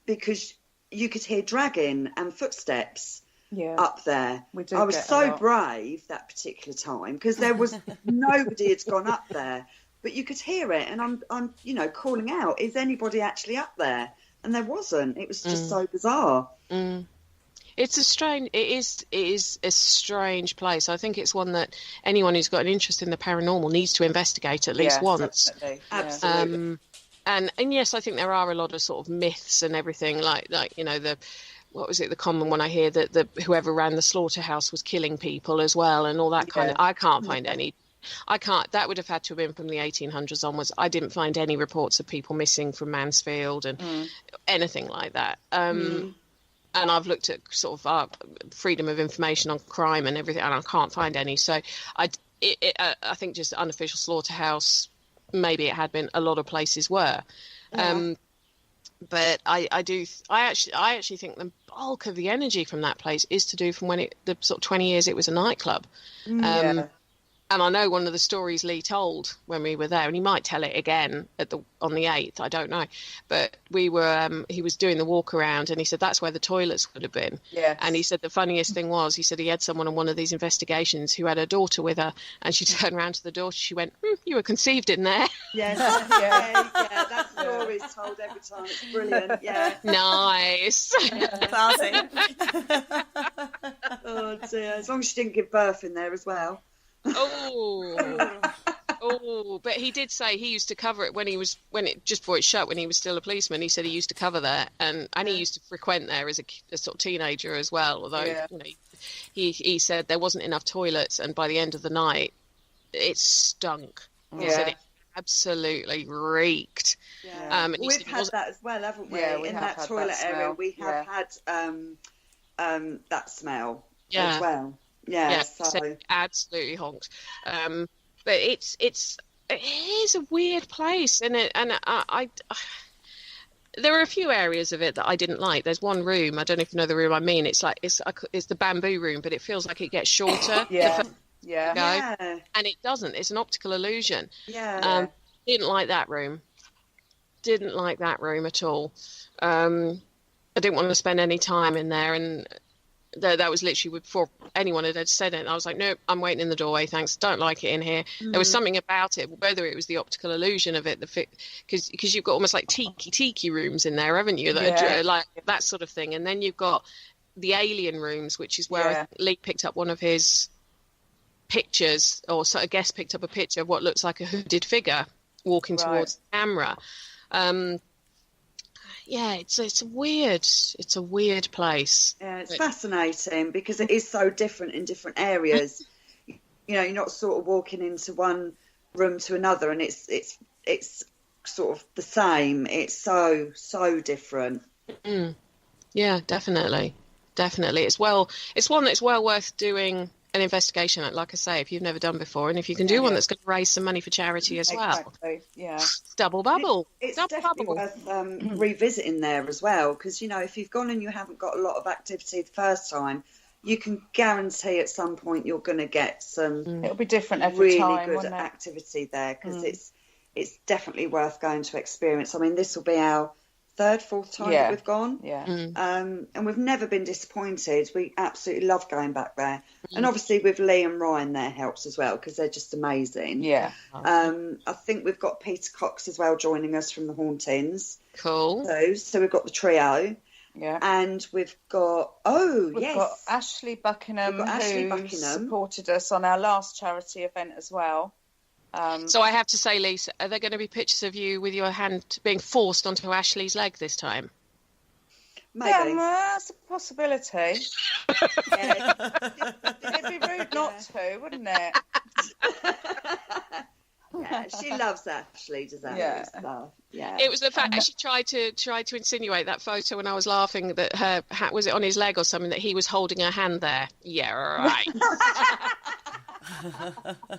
Because you could hear dragging and footsteps up there. I was so brave that particular time, because there was nobody had gone up there, but you could hear it, and I'm calling out, "Is anybody actually up there?" And there wasn't. It was just so bizarre. It is a strange place. I think it's one that anyone who's got an interest in the paranormal needs to investigate at least once. Definitely. Absolutely. And yes, I think there are a lot of sort of myths and everything, like the common one I hear, that whoever ran the slaughterhouse was killing people as well, and all that kind of. I can't find any. That would have had to have been from the 1800s onwards. I didn't find any reports of people missing from Mansfield and anything like that. And I've looked at sort of freedom of information on crime and everything, and I can't find any. So I think just unofficial slaughterhouse. Maybe it had been. A lot of places were, but I actually think the bulk of the energy from that place is to do from when the sort of 20 years it was a nightclub. And I know one of the stories Lee told when we were there, and he might tell it again on the 8th, I don't know. But we were, he was doing the walk around, and he said that's where the toilets would have been. Yes. And he said the funniest thing was, he said he had someone on one of these investigations who had her daughter with her, and she turned around to the daughter, she went, "You were conceived in there." Yes, that story is told every time. It's brilliant. Yeah. Nice. Classy. Oh dear. As long as she didn't give birth in there as well. But he did say he used to cover it just before it shut, when he was still a policeman. He said he used to cover there, and he used to frequent there as a sort of teenager as well. Although he said there wasn't enough toilets, and by the end of the night, it stunk. He said it absolutely reeked. Yeah. We've had that as well, haven't we? Yeah, in that toilet area, we have had that smell as well. Yeah, so absolutely honked. But it is a weird place, and I there are a few areas of it that I didn't like. There's one room, I don't know if you know the room I mean. It's the bamboo room, but it feels like it gets shorter. And it doesn't. It's an optical illusion. Didn't like that room. Didn't like that room at all. I didn't want to spend any time in there, and that was literally before anyone had said it. I was like, nope, I'm waiting in the doorway, thanks, don't like it in here. There was something about it, whether it was the optical illusion of it, because you've got almost like tiki rooms in there, haven't you, that are like that sort of thing. And then you've got the alien rooms, which is where Lee picked up one of his pictures, or a guest picked up a picture of what looks like a hooded figure walking towards the camera. It's a weird place. Yeah, it's fascinating because it is so different in different areas. You're not sort of walking into one room to another, and it's sort of the same. It's so different. Yeah, definitely. It's one that's well worth doing an investigation, like I say, if you've never done before, and if you can do one that's going to raise some money for charity as well. Double bubble. It's definitely worth revisiting there as well, because if you've gone and you haven't got a lot of activity the first time, you can guarantee at some point you're going to get some it'll be different every time, really good activity there, because it's definitely worth going to experience. I mean, this will be our fourth time that we've gone. And we've never been disappointed. We absolutely love going back there. And obviously with Lee and Ryan there helps as well, because they're just amazing. I think we've got Peter Cox as well joining us from the Hauntings. Cool. So we've got the trio. And we've got got Ashley Buckingham, who supported us on our last charity event as well. So I have to say, Lisa, are there going to be pictures of you with your hand being forced onto Ashley's leg this time? Maybe. Yeah, that's a possibility. It'd be rude not to, wouldn't it? She loves Ashley, does that? Yeah. So, yeah. It was the fact that she tried to insinuate that photo when I was laughing that her hat was it on his leg or something, that he was holding her hand there. Yeah, right.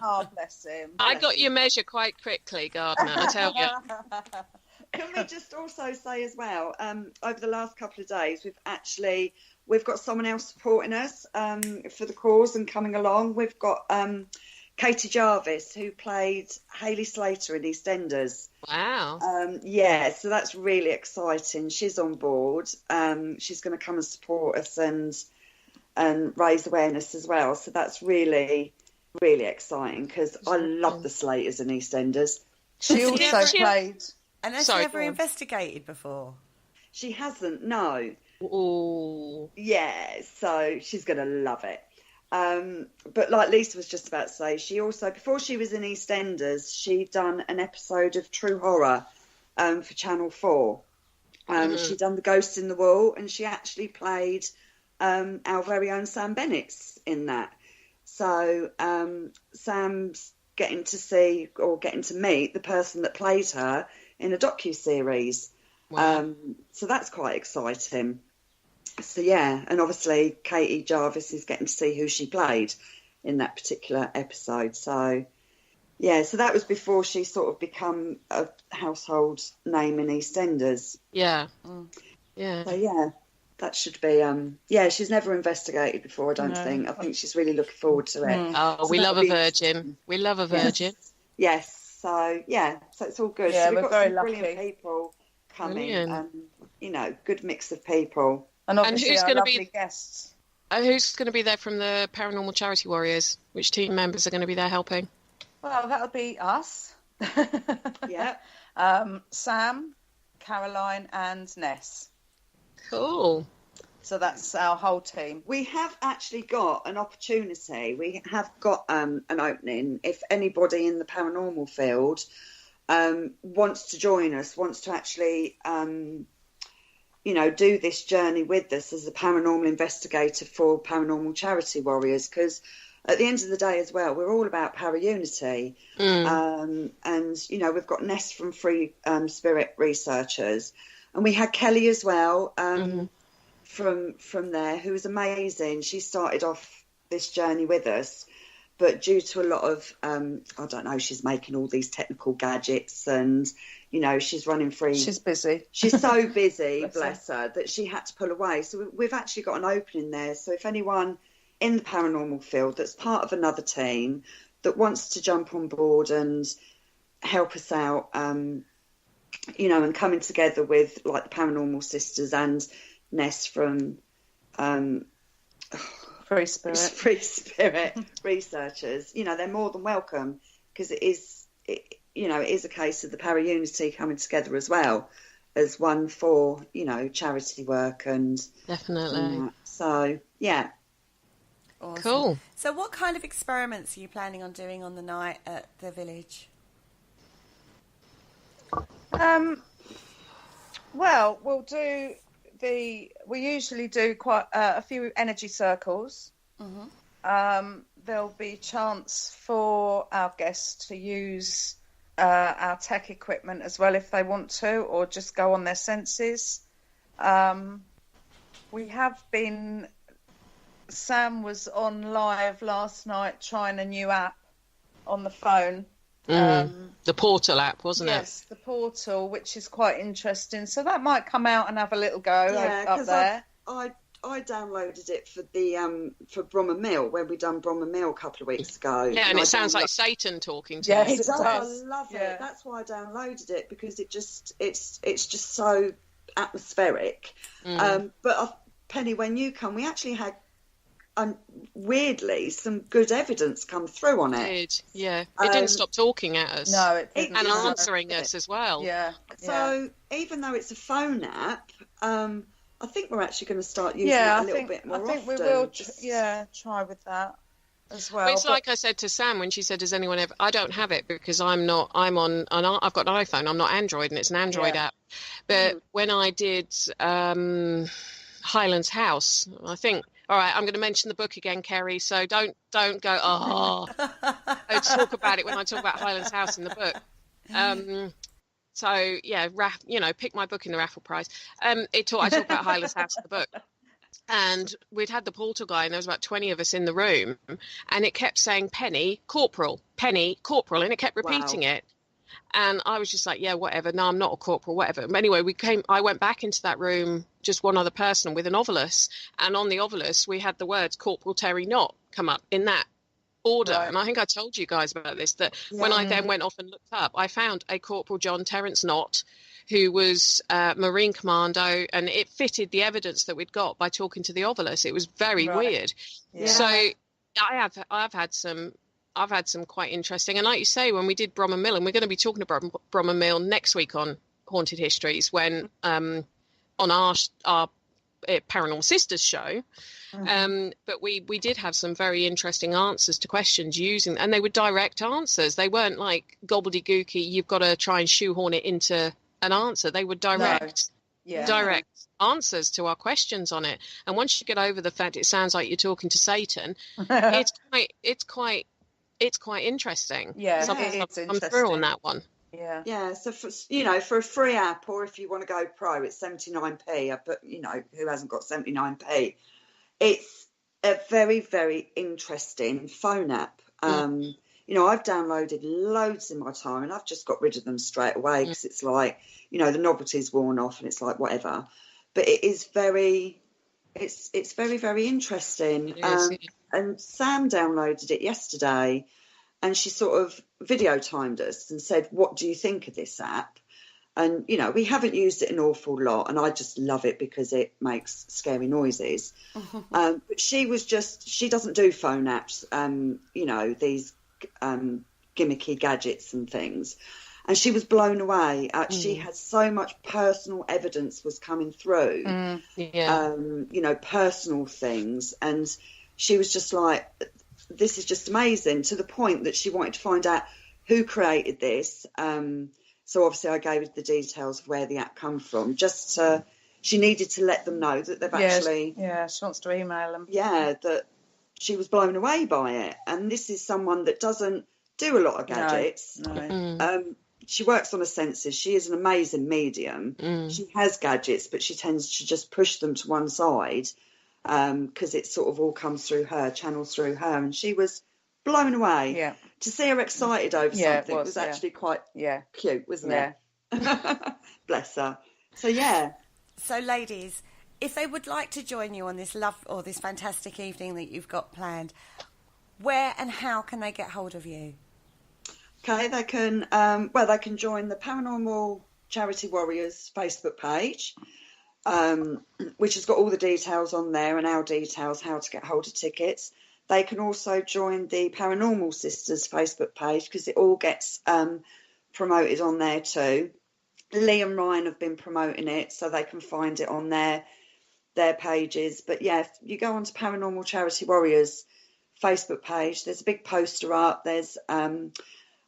Oh, bless him. I got your measure quite quickly, Gardner, I tell you. Can we just also say as well, over the last couple of days, we've got someone else supporting us for the cause and coming along. We've got Katie Jarvis, who played Hayley Slater in EastEnders. Wow. Yeah, so that's really exciting. She's on board. She's going to come and support us and raise awareness as well. So that's really, really exciting because I love the Slaters in EastEnders. She also played. And has she ever investigated before? She hasn't, no. Ooh. Yeah, so she's going to love it. But like Lisa was just about to say, she also, before she was in EastEnders, she'd done an episode of True Horror for Channel 4. She'd done The Ghost in the Wall, and she actually played our very own Sam Bennett's in that. So Sam's getting to meet the person that played her in a docu-series. Wow. So that's quite exciting. So yeah, and obviously Katie Jarvis is getting to see who she played in that particular episode. So yeah, so that was before she sort of become a household name in EastEnders. Yeah. Yeah. So yeah, that should be she's never investigated before, I don't think. I think she's really looking forward to it. Oh, so we love a virgin. We love a virgin. Yes. So yeah, so it's all good. Yeah, so we've got some lucky. brilliant people coming, and good mix of people. And obviously who's our going to lovely be guests. Who's going to be there from the Paranormal Charity Warriors? Which team members are going to be there helping? Well, that'll be us. Yeah. Sam, Caroline, and Ness. Cool. So that's our whole team. We have actually got an opportunity. We have got an opening. If anybody in the paranormal field wants to join us, wants to actually do this journey with us as a paranormal investigator for Paranormal Charity Warriors, because at the end of the day as well, we're all about para-unity. And, we've got Ness from Free Spirit Researchers, and we had Kelly as well from there, who was amazing. She started off this journey with us, but due to a lot of, she's making all these technical gadgets and, she's running free. She's busy. She's so busy, bless her, that she had to pull away. So we've actually got an opening there. So if anyone in the paranormal field that's part of another team that wants to jump on board and help us out, and coming together with like the Paranormal Sisters and Ness from Free Spirit Researchers, they're more than welcome, because it is a case of the para-unity coming together as well as one for, charity work and definitely. So, yeah. Awesome. Cool. So what kind of experiments are you planning on doing on the night at the village? Well, we usually do quite a few energy circles. There'll be a chance for our guests to use our tech equipment as well if they want to, or just go on their senses. We have been... Sam was on live last night trying a new app on the phone. The Portal app, wasn't it? Yes, the Portal, which is quite interesting. So that might come out and have a little go up there. I downloaded it for the for Brommer Mill, when we done Brommer Mill a couple of weeks ago. Yeah, and it sounds like Satan talking to you. It does. I love it. That's why I downloaded it, because it's just so atmospheric. But Penny, when you come, we actually had weirdly some good evidence come through on it. Yeah, it didn't stop talking at us. No, it didn't. And answering us as well. Yeah. So even though it's a phone app, I think we're actually going to start using it a little bit more often. I think we will, try with that as well. But it's like I said to Sam when she said, "Does anyone ever?" I don't have it because I've got an iPhone. I'm not Android, and it's an Android app. But when I did Highlands House, I think. All right, I'm going to mention the book again, Kerry. So don't go. Oh, I talk about it when I talk about Highlands House in the book. So yeah, pick my book in the raffle prize. I talk about Highlands House in the book. And we'd had the portal guy, and there was about 20 of us in the room, and it kept saying Penny, Corporal, and it kept repeating it. And I was just like, yeah, whatever. No, I'm not a corporal, whatever. But anyway, I went back into that room, just one other person with an ovilus. And on the ovilus, we had the words Corporal Terry Knott come up in that order. Right. And I think I told you guys about this, that when I then went off and looked up, I found a Corporal John Terence Knott, who was Marine Commando, and it fitted the evidence that we'd got by talking to the ovilus. It was very weird. Yeah. So I've had some quite interesting, and like you say, when we did Bromma Mill, and we're going to be talking about Bromma Mill next week on Haunted Histories, when on our Paranormal Sisters show. But we did have some very interesting answers to questions and they were direct answers. They weren't like gobbledygooky, you've got to try and shoehorn it into an answer. They were direct answers to our questions on it. And once you get over the fact it sounds like you're talking to Satan, it's quite interesting. Yeah, so I'm through on that one. Yeah. So for a free app, or if you want to go pro, it's 79p. But who hasn't got 79p? It's a very, very interesting phone app. I've downloaded loads in my time, and I've just got rid of them straight away because it's like, the novelty's worn off, and it's like whatever. But it is it's very, very interesting. And Sam downloaded it yesterday, and she sort of video timed us and said, "What do you think of this app?" And we haven't used it an awful lot, and I just love it because it makes scary noises. But she doesn't do phone apps, these gimmicky gadgets and things. And she was blown away. She had so much personal evidence was coming through, personal things. And she was just like, this is just amazing, to the point that she wanted to find out who created this. So obviously I gave her the details of where the app come from. She needed to let them know that they've actually... Yeah, she wants to email them. Yeah, that she was blown away by it. And this is someone that doesn't do a lot of gadgets. No. She works on her senses. She is an amazing medium. She has gadgets, but she tends to just push them to one side because it sort of all comes through her, channels through her. And she was blown away. Yeah. To see her excited over something was actually quite cute, wasn't it? Bless her. So, yeah. So, ladies, if they would like to join you on this this fantastic evening that you've got planned, where and how can they get hold of you? Okay, they can they can join the Paranormal Charity Warriors Facebook page, which has got all the details on there and our details, how to get hold of tickets. They can also join the Paranormal Sisters Facebook page because it all gets promoted on there too. Lee and Ryan have been promoting it, so they can find it on their pages. But yeah, if you go onto Paranormal Charity Warriors Facebook page, there's a big poster up. There's an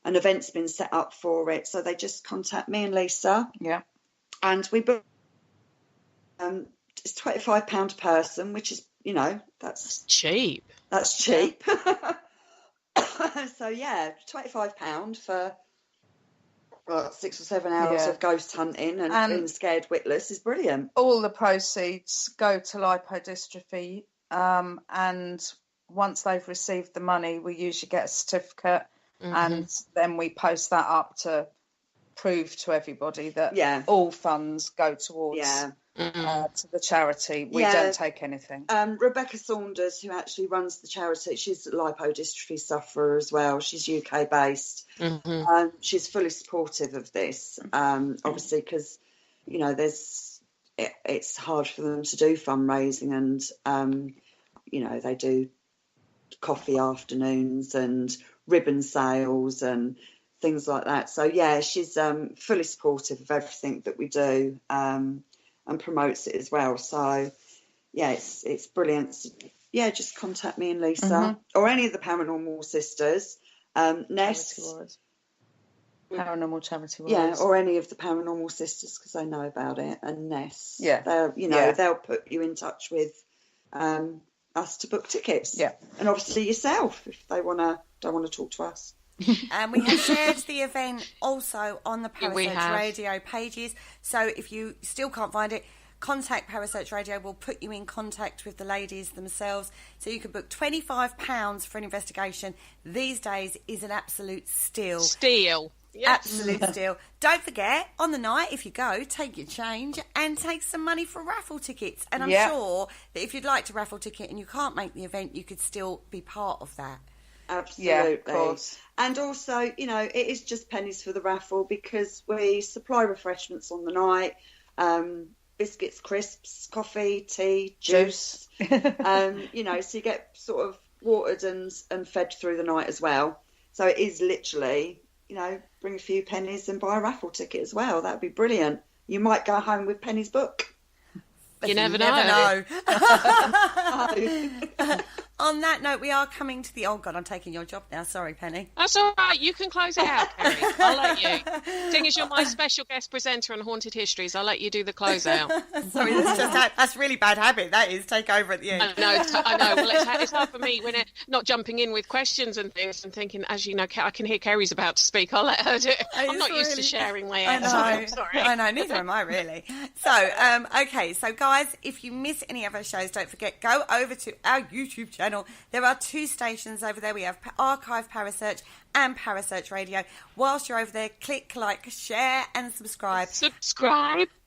event's been set up for it, so they just contact me and Lisa. Yeah, and we book. It's £25 a person, which is that's cheap. That's cheap. So yeah, £25 for 6 or 7 hours of ghost hunting and being scared witless is brilliant. All the proceeds go to Lipodystrophy, and once they've received the money, we usually get a certificate, and then we post that up to prove to everybody that all funds go towards to the charity. We don't take anything. Rebecca Saunders, who actually runs the charity, she's a lipodystrophy sufferer as well. She's UK based. She's fully supportive of this, obviously, because it's hard for them to do fundraising, and they do coffee afternoons and ribbon sales and things like that. So yeah, she's fully supportive of everything that we do, and promotes it as well. So yeah, it's brilliant. Yeah, just contact me and Lisa or any of the Paranormal Sisters, Ness, Paranormal Charity Warriors. Yeah, or any of the Paranormal Sisters because they know about it, and Ness. Yeah, they'll put you in touch with us to book tickets. Yeah, and obviously yourself if they want to don't want to talk to us. And we have shared the event also on the Yeah, we Parasearch have. Radio pages. So if you still can't find it, contact Parasearch Radio. We'll put you in contact with the ladies themselves. So you can book £25 for an investigation. These days is an absolute steal. Steal. Yes. Absolute steal. Don't forget, on the night, if you go, take your change and take some money for raffle tickets. And I'm sure that if you'd like to raffle ticket and you can't make the event, you could still be part of that. Absolutely. Yeah, of course. And also, you know, it is just pennies for the raffle because we supply refreshments on the night. Biscuits, crisps, coffee, tea, juice. You know, so you get sort of watered and fed through the night as well. So it is literally, you know, bring a few pennies and buy a raffle ticket as well. That would be brilliant. You might go home with Penny's book. You never know. On that note, we are coming to the... Oh, God, I'm taking your job now. Sorry, Penny. That's all right. You can close it out, Kerry. I'll let you. Seeing as you're my special guest presenter on Haunted Histories, I'll let you do the close out. Sorry, that's really bad habit. That is, take over at the end. I know. Well, it's hard for me when not jumping in with questions and things and thinking, as you know, I can hear Kerry's about to speak. I'll let her do it. I'm not used to sharing my answer. I'm sorry. I know, neither am I, really. So, okay, so guys, if you miss any of our shows, don't forget, go over to our YouTube channel. There are 2 stations over there. We have Archive Parasearch and Parasearch Radio. Whilst you're over there, click, like, share and subscribe.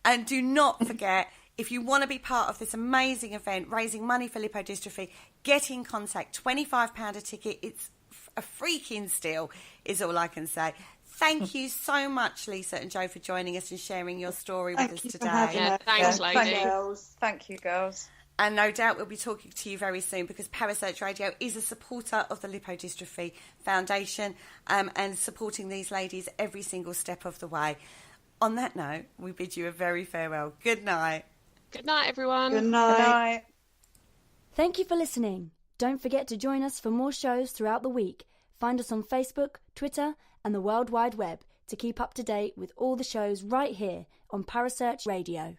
And do not forget, if you want to be part of this amazing event, raising money for lipodystrophy, get in contact. £25 a ticket. It's a freaking steal, is all I can say. Thank you so much, Lisa and Joe, for joining us and sharing your story with us today. Yeah, thanks, lady. Thank you, girls. And no doubt we'll be talking to you very soon because Parasearch Radio is a supporter of the Lipodystrophy Foundation and supporting these ladies every single step of the way. On that note, we bid you a very farewell. Good night. Good night, everyone. Good night. Good night. Thank you for listening. Don't forget to join us for more shows throughout the week. Find us on Facebook, Twitter, and the World Wide Web to keep up to date with all the shows right here on Parasearch Radio.